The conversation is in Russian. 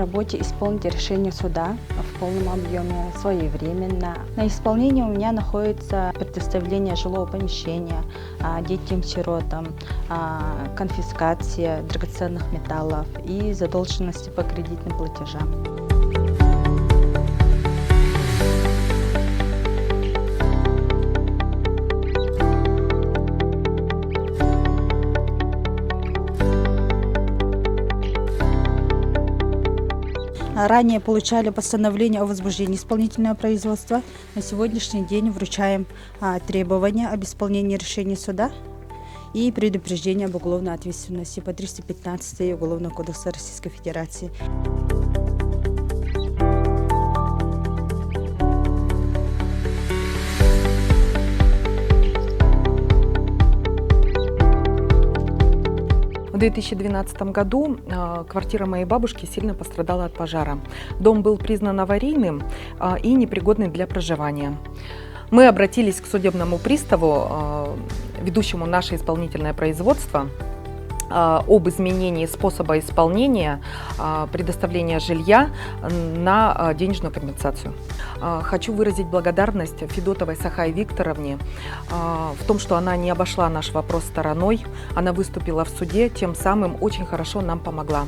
работе исполнить решение суда в полном объеме, своевременно. На исполнении у меня находится предоставление жилого помещения детям-сиротам, конфискация драгоценных металлов и задолженности по кредитным платежам. Ранее получали постановление о возбуждении исполнительного производства. На сегодняшний день вручаем требования об исполнении решения суда и предупреждение об уголовной ответственности по 315 Уголовного кодекса Российской Федерации. В 2012 году квартира моей бабушки сильно пострадала от пожара. Дом был признан аварийным и непригодным для проживания. Мы обратились к судебному приставу, ведущему наше исполнительное производство, об изменении способа исполнения предоставления жилья на денежную компенсацию. Хочу выразить благодарность Федотовой Сахае Викторовне в том, что она не обошла наш вопрос стороной, она выступила в суде, тем самым очень хорошо нам помогла.